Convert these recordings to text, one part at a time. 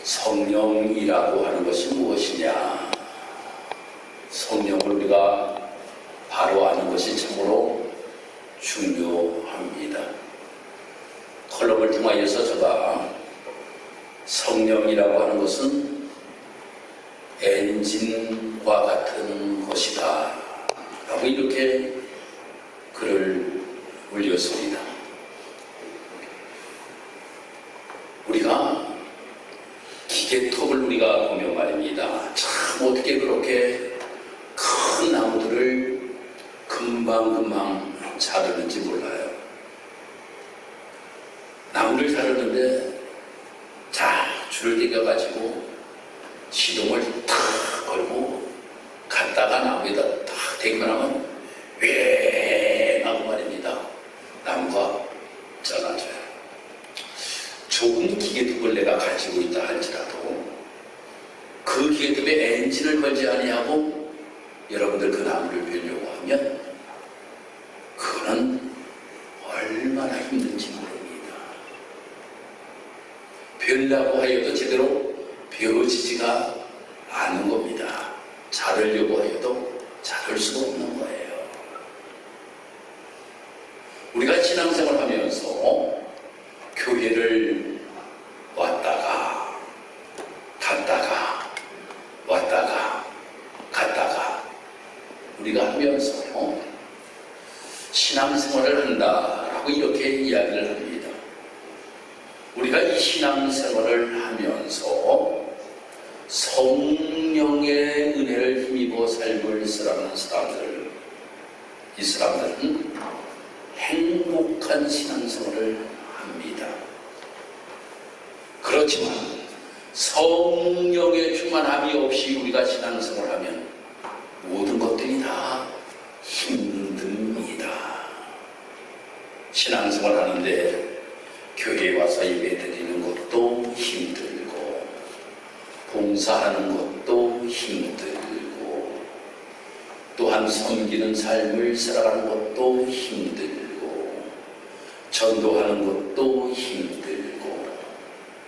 성령이라고 하는 것이 무엇이냐? 성령을 우리가 바로 아는 것이 참으로 중요합니다. 컬럼을 통하여서 제가 성령이라고 하는 것은 엔진과 같은 것이다 라고 이렇게 글을 올렸습니다. 우리가 기계톱을 우리가 보면 말입니다. 참 어떻게 그렇게 큰 나무들을 금방금방 자르는지 몰라요. 나무를 자르는데 자 줄을 땡겨가지고 시동을 탁 걸고 갔다가 나무에다 탁 대기만 왜 하고 말입니다. 나무가 잘라져요. 좋은 기계톱을 내가 가지고 있다 할지라도 그 기계톱에 엔진을 걸지 아니하고 여러분들 그 나무를 베려고 하면 그거는 얼마나 힘든지 모릅니다. 베려고 하여도 제대로 베어지지가 않은 겁니다. 자르려고 해도 자를 수가 없는 거예요. 우리가 신앙생활 하면서 교회를 왔다가 갔다가 왔다가 갔다가 우리가 하면서 신앙생활을 한다라고 이렇게 이야기를 합니다. 우리가 이 신앙생활을 하면서 성령의 은혜를 힘입어 삶을 살아가는 사람들, 이 사람들은 행복한 신앙생활을 합니다. 그렇지만 성령의 충만함이 없이 우리가 신앙생활을 하면 모든 것들이 다 힘듭니다. 신앙생활 하는데 교회에 와서 예배 드리는 것도 힘들고 봉사하는 것도 힘들고 또한 섬기는 삶을 살아가는 것도 힘들고 전도하는 것도 힘들고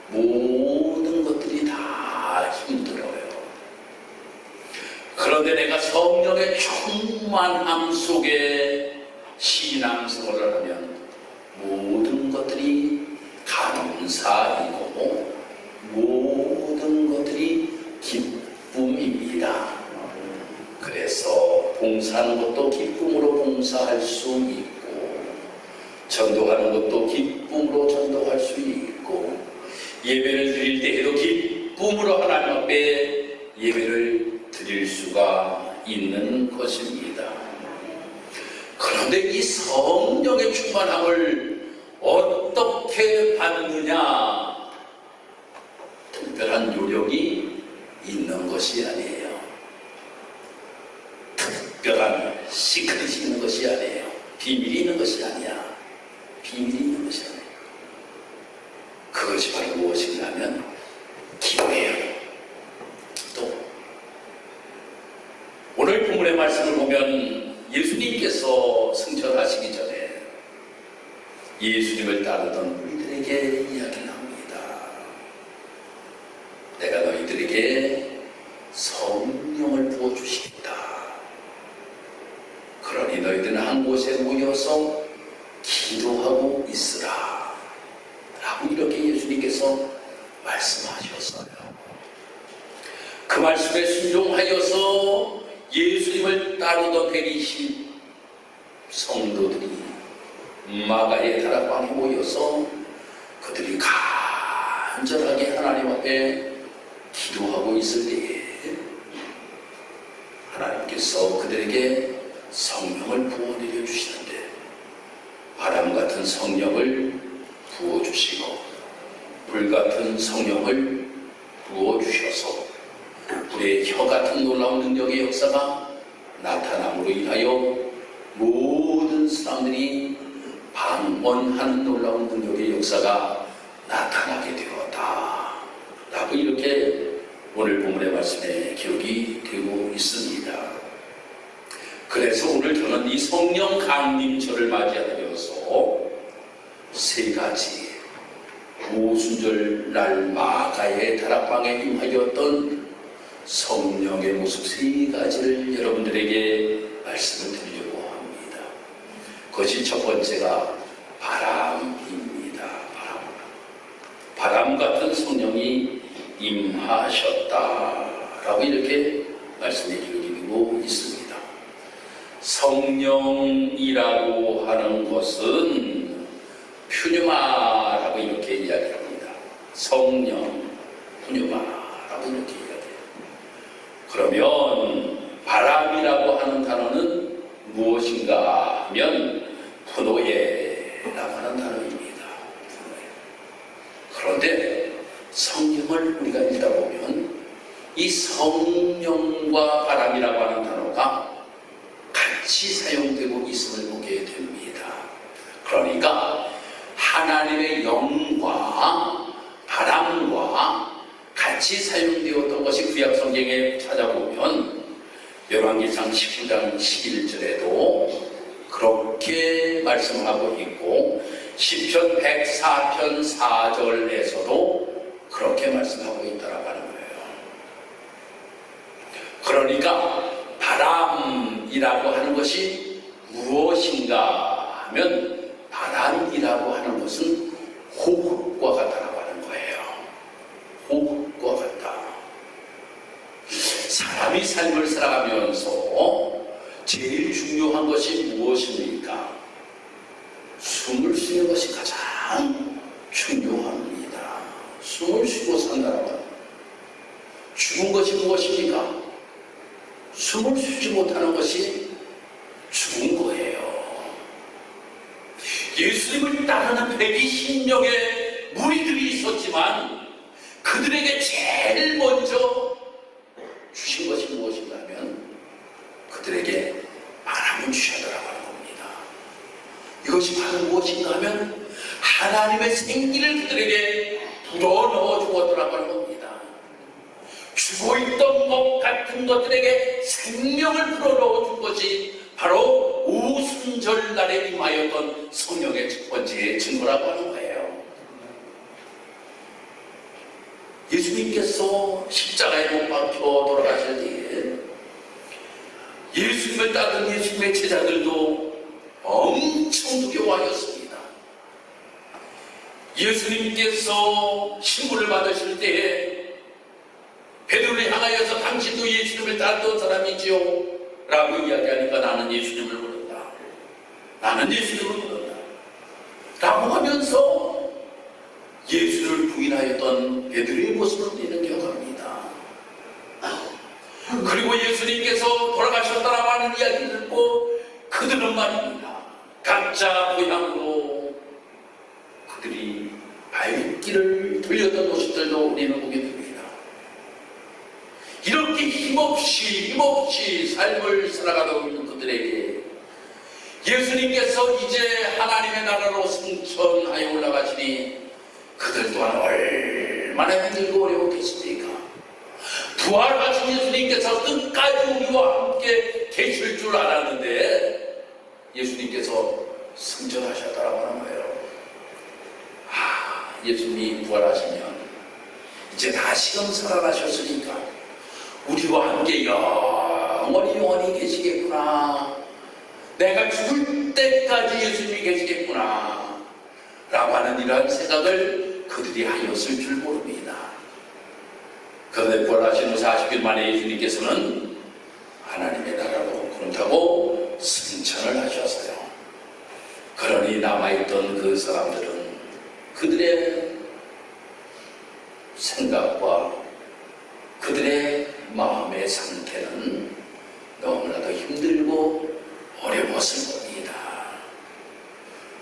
모든 것들이 다 힘들어요. 그런데 내가 성령의 충만함 속에 신앙생활을 하면 모든 것들이 감사이고 모든 것들이 기쁨입니다. 그래서 봉사하는 것도 기쁨으로 봉사할 수 있고 전도하는 것도 기쁨으로 전도할 수 있고 예배를 드릴 때에도 기쁨으로 하나님 앞에 예배를 드릴 수가 있는 것입니다. 그런데 이 성령의 충만함을 어떻게 받느냐? 특별한 요령이 있는 것이 아니에요. 특별한 시크릿이 있는 것이 아니에요. 비밀이 있는 것이 아니야. 비밀이 있는 것이 아니에요. 그것이 바로 무엇이냐면 기도예요. 또 오늘 본문의 말씀을 보면 예수님께서 승천하시기 전에 예수님을 따르던 우리들에게 이야기를 합니다. 내가 너희들에게 성령을 부어주시겠다. 그러니 너희들은 한 곳에 모여서 기도하고 있으라 라고 이렇게 예수님께서 말씀하셨어요. 그 말씀에 순종하여서 예수님을 따르던 베리신 성도들이 마가의 다락방에 모여서 그들이 간절하게 하나님 앞에 기도하고 있을 때에 하나님께서 그들에게 성령을 부어내려 주시는데 바람 같은 성령을 부어주시고 불같은 성령을 부어주셔서 불의 혀 같은 놀라운 능력의 역사가 나타남으로 인하여 모든 사람들이 방언하는 놀라운 능력의 역사가 나타나게 되었다 라고 이렇게 오늘 본문의 말씀에 기록이 되고 있습니다. 그래서 오늘 저는 이 성령 강림절을 맞이하면서 세 가지 오순절날 마가의 다락방에 임하였던 성령의 모습 세 가지를 여러분들에게 말씀을 드리려고 합니다. 그것이 첫 번째가 바람입니다. 바람 같은 성령이 임하셨다라고 이렇게 말씀해 주고 있습니다. 성령이라고 하는 것은 푸뉴마라고 이렇게 이야기합니다. 성령, 푸뉴마라고 이렇게 이야기해요. 그러면 바람이라고 하는 단어는 무엇인가 하면 푸노에라고 하는 단어입니다. 그런데 성령을 우리가 읽다 보면 이 성령과 바람이라고 하는 단어가 같이 사용되고 있음을 보게 됩니다. 그러니까 하나님의 영과 바람과 같이 사용되었던 것이 구약 성경에 찾아보면 열왕기상 19장 11절에도 그렇게 말씀하고 있고 시편 104편 4절에서도 그렇게 말씀하고 있다라고 하는 거예요. 그러니까 바람이라고 하는 것이 무엇인가 하면 바람이라고 하는 것은 호흡과 같다라고 하는 거예요. 호흡과 같다. 사람이 삶을 살아가면서 제일 중요한 것이 무엇입니까? 숨을 쉬는 것이 가장 중요합니다. 숨을 쉬고 산다는 것. 죽은 것이 무엇입니까? 숨을 쉬지 못하는 것이 죽은 거예요. 예수님을 따르는 120명의 무리들이 있었지만 그들에게 제일 먼저 주신 것이 무엇인가 하면 그들에게 바람을 주셨더라고 하는 겁니다. 이것이 바로 무엇인가 하면 하나님의 생기를 그들에게 불어넣어 주었더라고 하는 겁니다. 죽어있던 것 같은 것들에게 생명을 불어넣어 준 것이 바로 오순절날에 임하였던 성령의 첫 번째 증거라고 하는 거예요. 예수님께서 십자가에 못 박혀 돌아가실 때에 예수님을 따른 예수님의 제자들도 엄청 두려워하였습니다. 예수님께서 신부를 받으실 때에 베드로를 향하여서 당신도 예수님을 따르던 사람이지요? 라고 이야기하니까 나는 예수님을 부른다. 나는 예수님을 부른다. 라고 하면서 예수를 부인하였던 베드로의 모습을 우리는 기억합니다. 그리고 예수님께서 돌아가셨다라고 하는 이야기를 듣고 그들은 말입니다. 각자 고향으로 그들이 발길을 돌렸던 모습들도 우리는 보게 됩니다. 이렇게 힘없이 삶을 살아가고 있는 그들에게 예수님께서 이제 하나님의 나라로 승천하여 올라가시니 그들 또한 얼마나 힘들고 어려웠겠습니까? 부활하신 예수님께서 끝까지 우리와 함께 계실 줄 알았는데 예수님께서 승천하셨다라고 하는 거예요. 예수님이 부활하시면 이제 다시금 살아나셨으니까 우리와 함께 영원히 계시겠구나. 내가 죽을 때까지 예수님이 계시겠구나. 라고 하는 이러한 생각을 그들이 하였을 줄 모릅니다. 그런데 부활하신 후 40일 만에 예수님께서는 하나님의 나라로 그렇다고 승천을 하셨어요. 그러니 남아있던 그 사람들은 그들의 생각과 그들의 마음의 상태는 너무나도 힘들고 어려웠을 겁니다.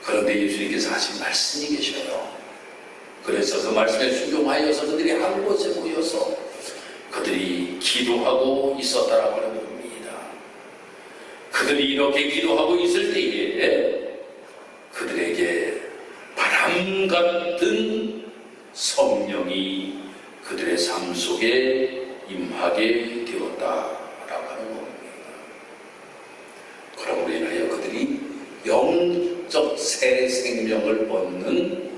그런데 예수님께서 하신 말씀이 계셔요. 그래서 그 말씀에 순종하여서 그들이 한 곳에 모여서 그들이 기도하고 있었다라고 하는 겁니다. 그들이 이렇게 기도하고 있을 때에 그들에게 바람 같은 성령이 그들의 삶 속에 임하게 되었다라고 하는 겁니다. 그러므로 인하여 그들이 영적 새 생명을 얻는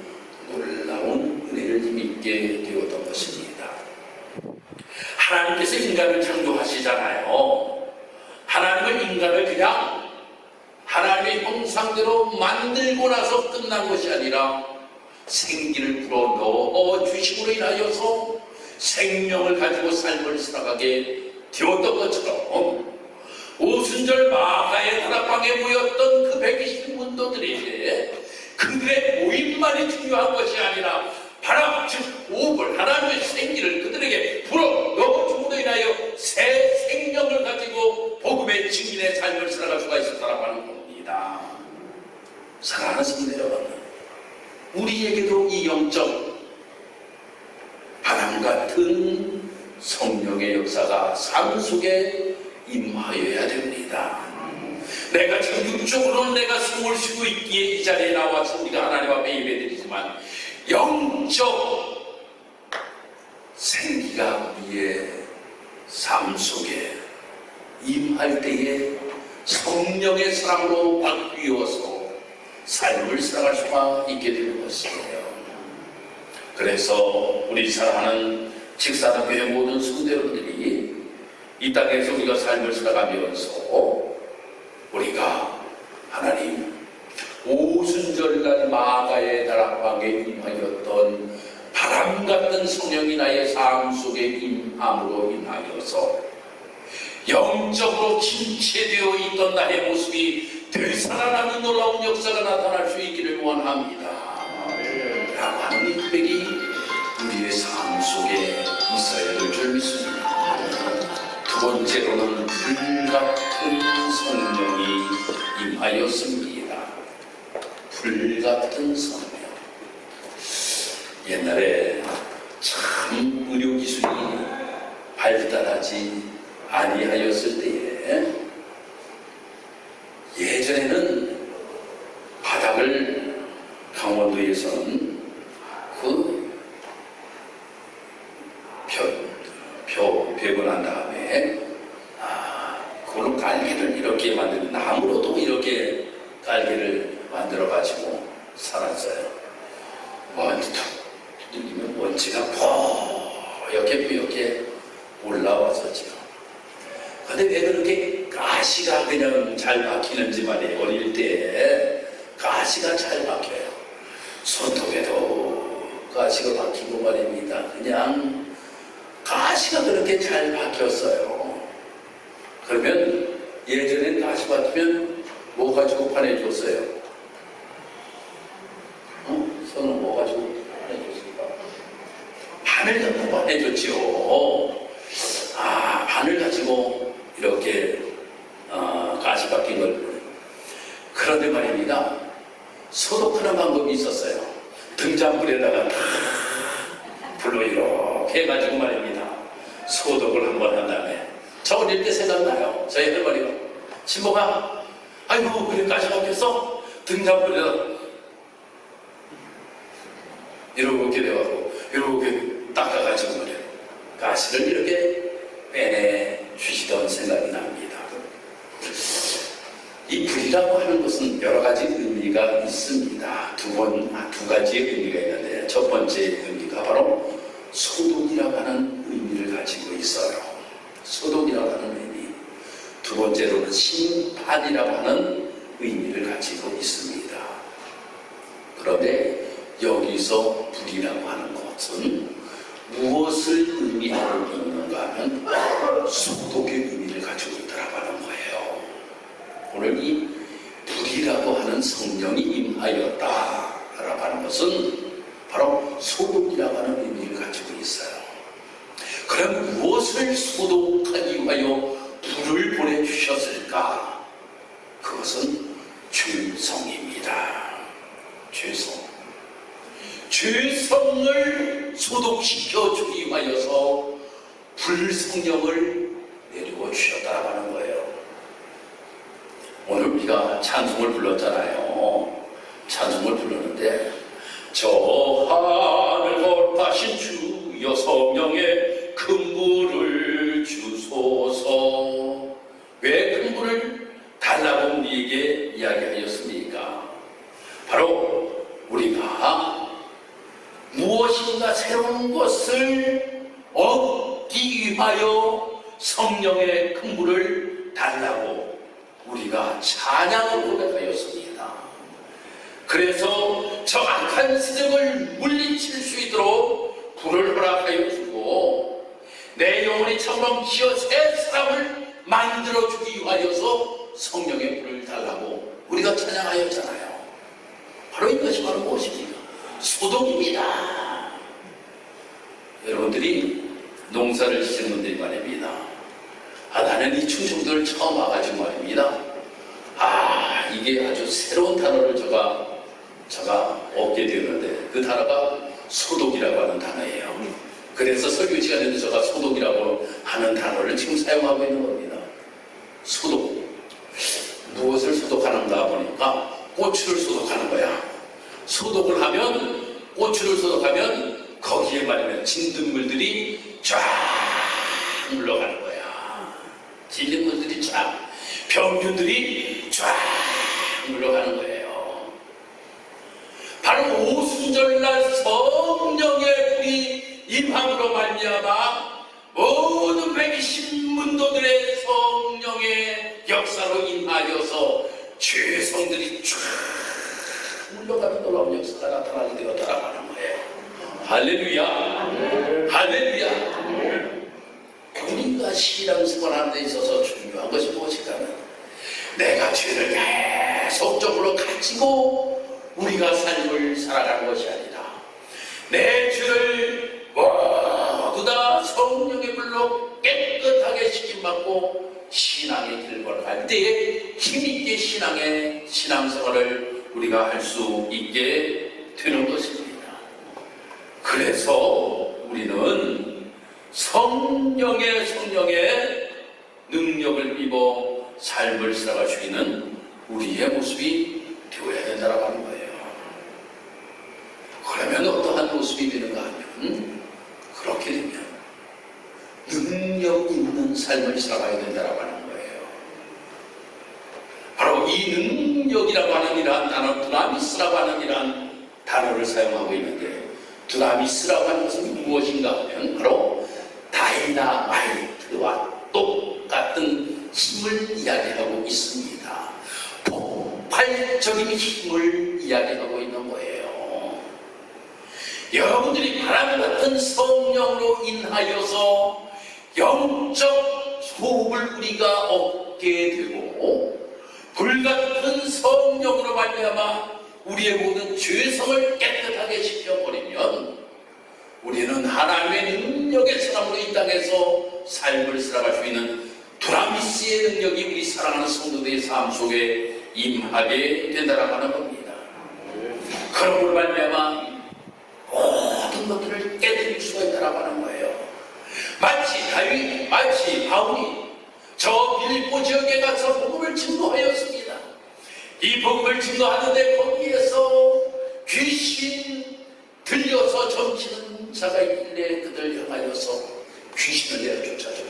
놀라운 힘있게 되었던 것입니다. 하나님께서 인간을 창조하시잖아요. 하나님은 인간을 그냥 하나님의 형상대로 만들고 나서 끝난 것이 아니라 생기를 불어넣어 주심으로 인하여서 생명을 가지고 삶을 살아가게 되었던 것처럼 오순절 마가의 다락방에 모였던 그 120 문도들에게 그들의 모임만이 중요한 것이 아니라 바람, 즉 오불, 하나님의 생기를 그들에게 불어넣어 줌으로 인하여 새 생명을 가지고 복음의 증인의 삶을 살아갈 수가 있었다고 하는 겁니다. 사랑하는 성도 여러분, 우리에게도 이 영적 바람 같은 성령의 역사가 삶 속에 임하여야 됩니다. 내가 지금 육적으로는 내가 숨을 쉬고 있기에 이 자리에 나와서 우리가 하나님 앞에 예배드리지만 영적 생기가 우리의 삶 속에 임할 때에 성령의 사랑으로 바뀌어서 삶을 살아갈 수가 있게 되는 것이에요. 그래서 우리 사랑하는 직사랑교회 모든 성도 여러분들이 이 땅에서 우리가 삶을 살아가면서 우리가 하나님 오순절날 마가의 다락방에 임하였던 바람 같은 성령이 나의 삶 속에 임함으로 인하여서 영적으로 침체되어 있던 나의 모습이 되살아나는 놀라운 역사가 나타날 수 있기를 원합니다. 라고 하는 이 고백이 우리의 삶 속에 있어야 될 줄 믿습니다. 두 번째로는 불같은 성령이 임하였습니다. 불같은 성령. 옛날에 참 의료기술이 발달하지 아니하였을 때에 예전에는 바닥을 강원도에서는 벽을 한 다음에 그걸로 깔개를 이렇게 만드는, 나무로도 이렇게 깔개를 만들어 가지고 살았어요. 누르면 먼지가 뽀얗게 올라왔었죠. 근데 왜 그렇게 가시가 그냥 잘 박히는지 말이에요. 어릴 때 가시가 잘 박혀요. 손톱에도 가시가 박히고 말입니다. 그냥 가시가 그렇게 잘 박혔어요. 그러면 예전엔 가시 박히면 뭐 가지고 파내줬어요? 손은 뭐 가지고 파내줬을까? 바늘 갖고 파내줬지요. 바늘 가지고 이렇게 가시 박힌 걸. 그런데 말입니다, 소독하는 방법이 있었어요. 등잔불에다가 불로 이렇게 해가지고 말입니다, 소독을 한번 한 다음에, 저 어릴 때 생각나요. 저희 할머니가, 친모가 아이고 그래 가시 박혔어? 등잔불에다 이렇게 돼가지고 이렇게 닦아가지고 말이에요, 가시를 이렇게 빼내 주시던 생각이 납니다. 이 불이라고 하는 것은 여러 가지 의미가 있습니다. 두 가지의 의미가 있는데, 첫 번째 의미가 바로 소독이라고 하는 의미를 가지고 있어요. 소독이라고 하는 의미. 두 번째로는 심판이라고 하는 의미를 가지고 있습니다. 그런데 여기서 불이라고 하는 것은 무엇을 의미하고 있는가 하면 소독의 의미를 가지고 있다고 하는 거예요. 오늘 이 불이라고 하는 성령이 임하였다라고 하는 것은 바로 소독이라고 하는 의미를 가지고 있어요. 그럼 무엇을 소독하기 위하여 불을 보내주셨을까? 그것은 죄성입니다. 죄성을 소독시켜 주기 위하여서 불성령을 내리고 주셨다고 하는 거예요. 오늘 우리가 찬송을 불렀잖아요. 찬송을 부르는데, 저 하늘 거룩하신 주여 성령의 큰 불을 주소서. 왜 큰 불을 달라고 우리에게 이야기하였습니까? 바로 우리가 무엇인가 얻기 위하여 성령의 큰 불을 달라고 우리가 찬양을 고백하였습니다. 그래서 저 악한 세력을 물리칠 수 있도록 불을 허락하여 주고 내 영혼이 처럼 기어 새 사람을 만들어 주기 위하여서 성령의 불을 달라고 우리가 찬양하였잖아요. 바로 이것이 바로 무엇입니까? 소독입니다. 여러분들이 농사를 지시는 분들이 말입니다. 나는 이 충청도를 처음 와가지고 말입니다. 이게 아주 새로운 단어를 제가 얻게 되었는데 그 단어가 소독이라고 하는 단어예요. 그래서 설교 시간에도 제가 소독이라고 하는 단어를 지금 사용하고 있는 겁니다. 소독. 무엇을 소독하는가 보니까 고추를 소독하는 거야. 소독을 하면, 고추를 소독하면 거기에 말이면 진딧물들이 쫙 물러가는 거야. 진딧물들이 쫙, 병균들이 쫙 물러가는 거예요. 바로 오순절날 성령의 불이 임함으로 말미암아 모든 120문도들의 성령의 역사로 임하여서 죄성들이 쫙 물러가는 놀라운 역사가 나타나게 되었다라고 하는 거예요. 할렐루야. 할렐루야. 우리가 신앙생활하는 데 있어서 중요한 것이 무엇일까는 내가 죄를 계속적으로 가지고 우리가 삶을 살아가는 것이 아니라 내 죄를 모두 다 성령의 불로 깨끗하게 씻김받고 신앙의 길을 걸어갈 때에 힘있게 신앙생활을 우리가 할 수 있게 되는 것입니다. 그래서 우리는 성령의 능력을 입어 삶을 살아갈 수 있는 우리의 모습이 되어야 된다고 하는 거예요. 그러면 어떠한 모습이 되는가 하면 그렇게 되면 능력 있는 삶을 살아가야 된다고 하는 거예요. 바로 이 능력이라고 하는 이러한 단어, 두나미스라고 하는 이러한 단어를 사용하고 있는데 두나미스라고 하는 것은 무엇인가 하면 바로 다이나마이트와 똑같은 힘을 이야기하고 있습니다. 폭발적인 힘을 이야기하고 있는 거예요. 여러분들이 바람 같은 성령으로 인하여서 영적 호흡을 우리가 얻게 되고 불같은 성령으로 말미암아 우리의 모든 죄성을 깨끗하게 씻겨버리면 우리는 하나님의 능력의 사람으로 이 땅에서 삶을 살아갈 수 있는 두나미스의 능력이 우리 사랑하는 성도들의 삶 속에 임하게 된다라고 하는 겁니다. 그러므로 말미암아 모든 것들을 깨뜨릴 수가 있다라고 하는 거예요. 마치 바울이 저 빌립보 지역에 가서 복음을 증거하였습니다. 이 복음을 증거하는데 거기에서 귀신 들려서 점치는 자가 있길래 그들 향하여서 귀신을 내쫓아줘.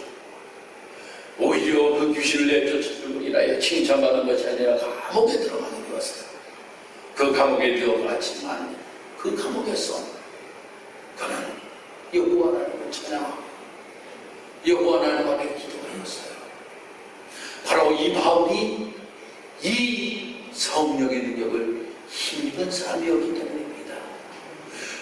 오히려 그 귀신을 내쫓아주고 인하여 칭찬받은 것이 아니라 감옥에 들어가게 되었어요. 그 감옥에 들어갔지만 그 감옥에서 그는 여호와 하나님을 찬양하고 여호와 하나님 앞에 기도하였어요. 바로 이 바울이 이 성령의 능력을 힘입은 사람이었기 때문입니다.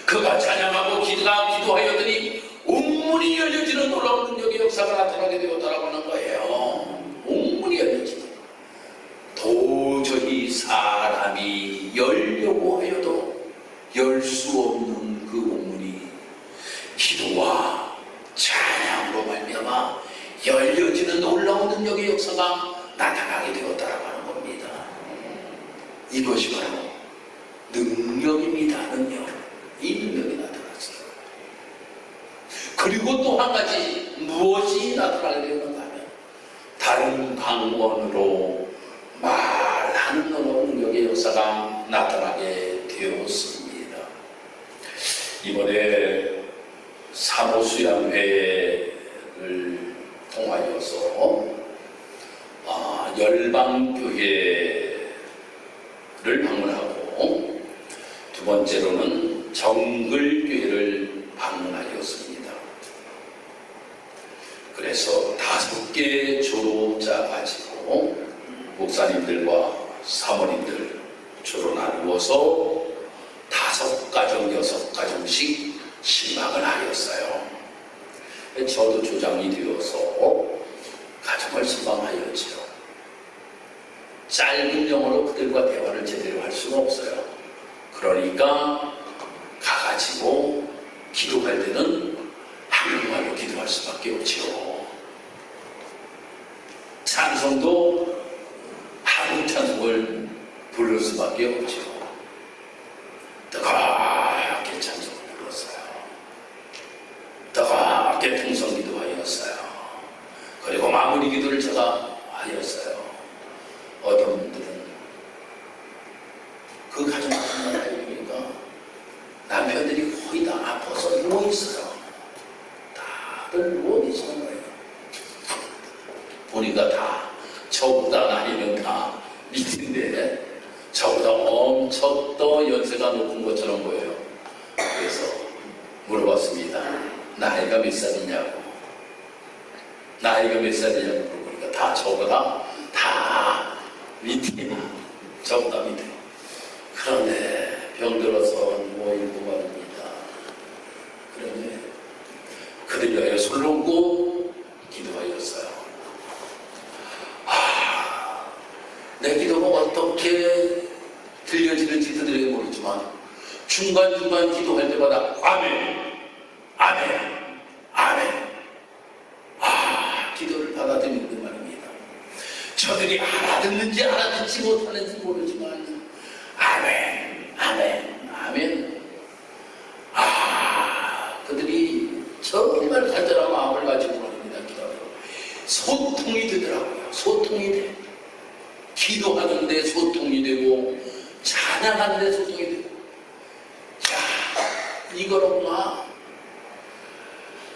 그가 찬양하고 기도하였더니 옥문이 열려지는 놀라운 능력의 역사가 나타나게 되었다고 하는 거예요. 옥문이 열려지는, 도저히 사람이 열려고 하여도 열 수 없는 그 옥문이 기도와 찬양으로 말미암아 열려지는 놀라운 능력의 역사가 나타나게 되었다고 하는 겁니다. 이것이 바로 능력입니다. 능력. 이 능력이 나타났어요. 그리고 또 한 가지 무엇이 나타나게 되었는가 하면 다른 방언으로 말하는 능력의 역사가 나타나게 되었습니다. 이번에 사모수양회를 통하여서 열방교회를 방문하고 두 번째로는 정글교회를 방문하였습니다. 그래서 5개 조로 짜가지고 목사님들과 사모님들 조로 나누어서 5가정, 6가정씩 신방을 하였어요. 저도 조장이 되어서 가정을 신방하였지요. 짧은 영어로 그들과 대화를 제대로 할 수는 없어요. 그러니까 가가지고 기도할 때는 한국말로 기도할 수밖에 없지요. 찬송도 한국 찬송을 부를 수밖에 없지요. 뜨겁게 찬송을 불렀어요. 뜨겁게 통성 기도하였어요. 그리고 마무리 기도를 제가 하였어요. 어떤 분들은 그 가정 같은 나이에 보니까 남편들이 거의 다 아파서 누워있어요. 다들 누워 계시는 거예요. 보니까 다 저보다 나이는 다 밑인데 저보다 엄청 더 연세가 높은 것처럼 보여요. 그래서 물어봤습니다. 나이가 몇 살이냐고. 나이가 몇 살이냐고 물어보니까 다 저보다 다 밑에, 저보다 밑에. 그런데 병들어서 누워있고 말입니다. 그런데 그들 위하여 손 놓고 기도하였어요. 내 기도가 어떻게 들려지는지 그들에게 모르지만 중간중간 기도할 때마다 아멘, 아멘, 아멘. 기도를 받아들이는 말입니다. 저들이 알아듣는지 알아듣지 못하는지 모르지만 아멘, 아멘, 아멘. 그들이 정말 간절한 마음을 가지고 말입니다. 기도하고 소통이 되더라고요. 소통이 돼. 기도하는데 소통이 되고 찬양하는데 소통이 되고. 자, 이거로구나.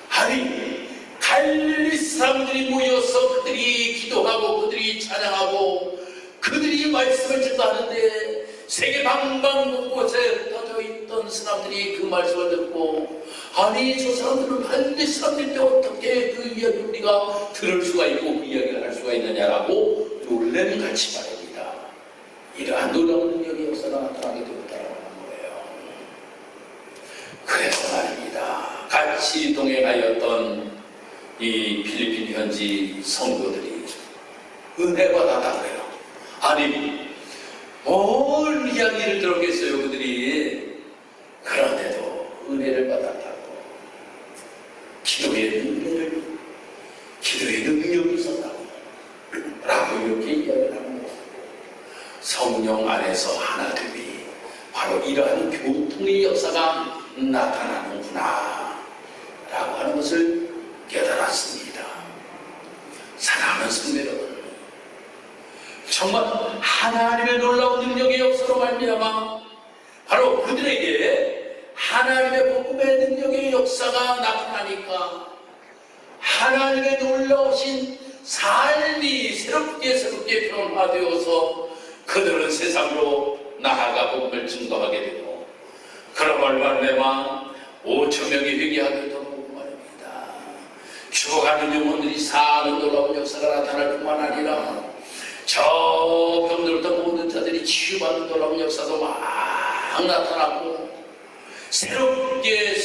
아니, 갈릴리 사람들이 모여서 그들이 기도하고 그들이 찬양하고 그들이 말씀을 전하는데 세계 방방 곳곳에 흩어져 있던 사람들이 그 말씀을 듣고 아니 저 사람들은 갈릴리 사람들인데 어떻게 그 이야기를 우리가 들을 수가 있고 그 이야기를 할 수가 있느냐라고 놀래는같이 말입니다. 이러한 놀라운 능력의 역사가 나타나게 되었다고 하는 거예요. 그래서 말입니다. 같이 동행하였던 이 필리핀 현지 성도들이 은혜 받았다 그래요. 아니 뭘 이야기를 들었겠어요 그들이. 그런데도 은혜를 받았다고. 기도의 능력이 있었다고 라고 이렇게 이야기를 하는 거예요. 성령 안에서 하나됨이 바로 이러한 교통의 역사가 나타나는구나 라고 하는 것을 깨달았습니다. 사랑하는 성도 여러분, 정말 하나님의 놀라운 능력의 역사로 말미암아 바로 그들에게 하나님의 복음의 능력의 역사가 나타나니까 하나님의 놀라우신 삶이 새롭게 변화되어서 그들은 세상으로 나아가 복음을 증거하게 되고 그런 말미암아 5,000명이 회개하게 되고 말입니다. 죽어가는 영혼들이 사는 놀라운 역사가 나타날 뿐만 아니라 저 병들었던 모든 자들이 치유받는 놀라운 역사도 막 나타나고 새롭게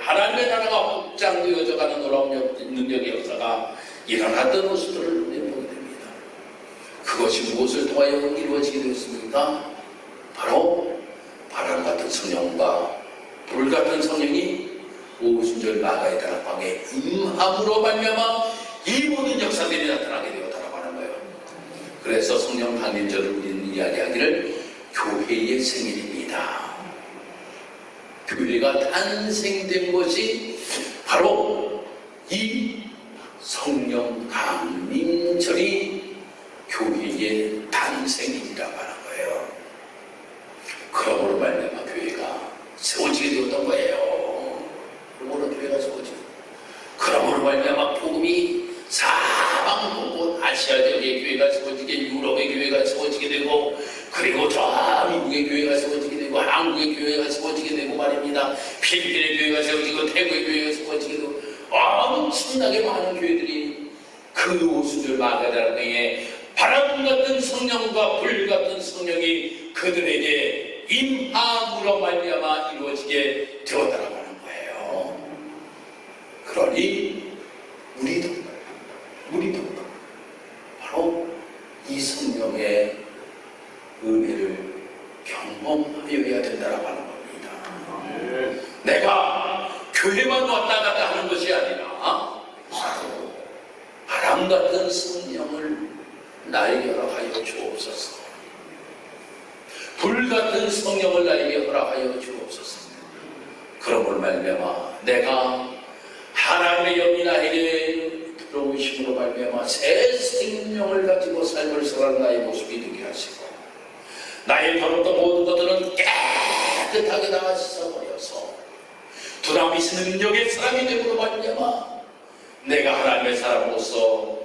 하나님의 나라가 확장되어져가는 놀라운 능력의 역사가 일어났던 모습들을 눈에 보게 됩니다. 그것이 무엇을 통하여 이루어지게 되었습니까? 바로 바람 같은 성령과 불 같은 성령이 오순절 마가의 다락방에 임함으로 말미암아 이 모든 역사들이 나타나게 되었다고 하는 거예요. 그래서 성령 강림절을 우리는 이야기하기를 교회의 생일입니다. 교회가 탄생된 것이 바로 이 성령 강림절이 교회의 탄생일이라고 하는 거예요. 그러므로 말미암아 교회가 세워지게 되었던 거예요. 그러므로 교회가 세워지고 그러므로 말미암아 복음이 사방 곳곳 아시아 지역의 교회가 세워지게 유럽의 교회가 세워지게 되고 그리고 저 미국의 교회가 세워지게 되고 한국의 교회가 세워지게 되고 말입니다. 필리핀의 교회가 세워지고 태국의 교회가 세워지게 되고 엄청나게 많은 교회들이 그 오순절 마가다라 땅에 바람 같은 성령과 불 같은 성령이 그들에게 임함으로 말미암아 이루어지게 되었다라고 하는 거예요. 그러니 우리도 바로 이 성령의 은혜를 경험하여야 된다라고 하는 겁니다. 내가 교회만 왔다 갔다 하는 것이 아니라 바로 바람 같은 성령을 나에게 허락하여 주옵소서. 불 같은 성령을 나에게 허락하여 주옵소서. 그러므로 말미암아 내가 하나님의 영이 나에게 들어오심으로 말미암아 새 생명을 가지고 삶을 살아가는 나의 모습이 되게 하시고 나의 더럽던 모든 것들은 깨끗하게 다 씻어버려서 두나미신 능력의 사람이 되므로 말미암아 내가 하나님의 사람으로서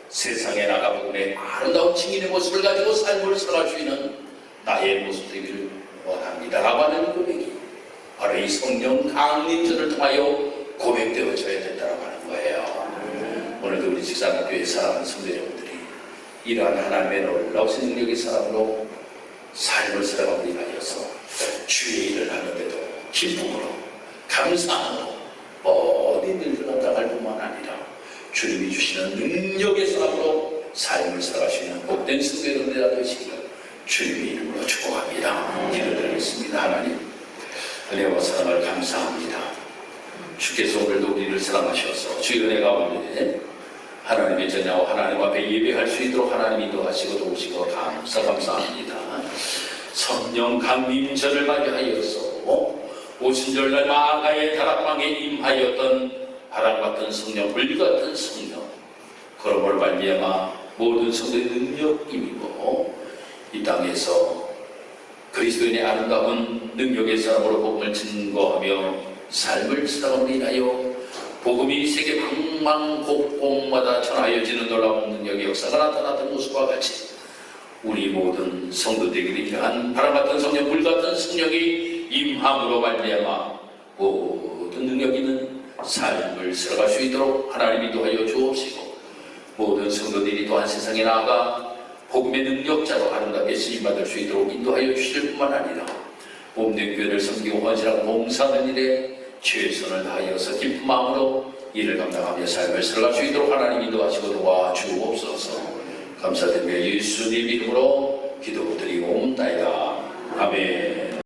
세상에 나가보내 아름다운 증인의 모습을 가지고 삶을 살아갈 수 있는 나의 모습 되기를 원합니다 라고 하는 고백이 바로 이 성령 강림전을 통하여 고백되어져야 된다고 하는 거예요. 오늘도 우리 직산학교에 사랑하는 성도 여러분들이 이러한 하나님의 놀라우신 능력의 사람으로 삶을 살아가기 위하여서 주의 일을 하는데도 기쁨으로 감사함으로 모든 일을 감당할 뿐만 아니라 주님이 주시는 능력의 사람으로 삶을 살아갈 수 있는 복된 성도 여러분들이 되시기를 주님의 이름으로 축복합니다. 기도드리겠습니다. 하나님 은혜와 사랑을 감사합니다. 주께서 오늘도 우리를 사랑하셔서 주의 은혜 가운데 하나님의 전야와 하나님 앞에 예배할 수 있도록 하나님 인도하시고 도우시고 감사합니다. 성령 강림절을 맞이하여서 오순절날 마가의 다락방에 임하였던 바람 같은 성령, 불 같은 성령, 그러므로 말미암아 모든 성도의 능력임이고 이 땅에서 그리스도인의 아름다운 능력의 사람으로 복음을 증거하며 삶을 살아가므로 인하여 복음이 세계 방방곡곡마다 전하여지는 놀라운 능력의 역사가 나타났던 모습과 같이 우리 모든 성도들에게 이러한 바람 같은 성령, 불 같은 성령이 임함으로 말미암아 모든 능력 있는 삶을 살아갈 수 있도록 하나님이 인도하여 주옵시고 모든 성도들이 또한 세상에 나아가 복음의 능력자로 아름답게 쓰임받을 수 있도록 인도하여 주실 뿐만 아니라 몸된 교회를 섬기고 헌신하고 봉사하는 일에 최선을 다하여서 기쁜 마음으로 일을 감당하며 삶을 살아갈 수 있도록 하나님 인도하시고 도와주옵소서. 감사드리며 예수님 이름으로 기도드리옵나이다. 아멘.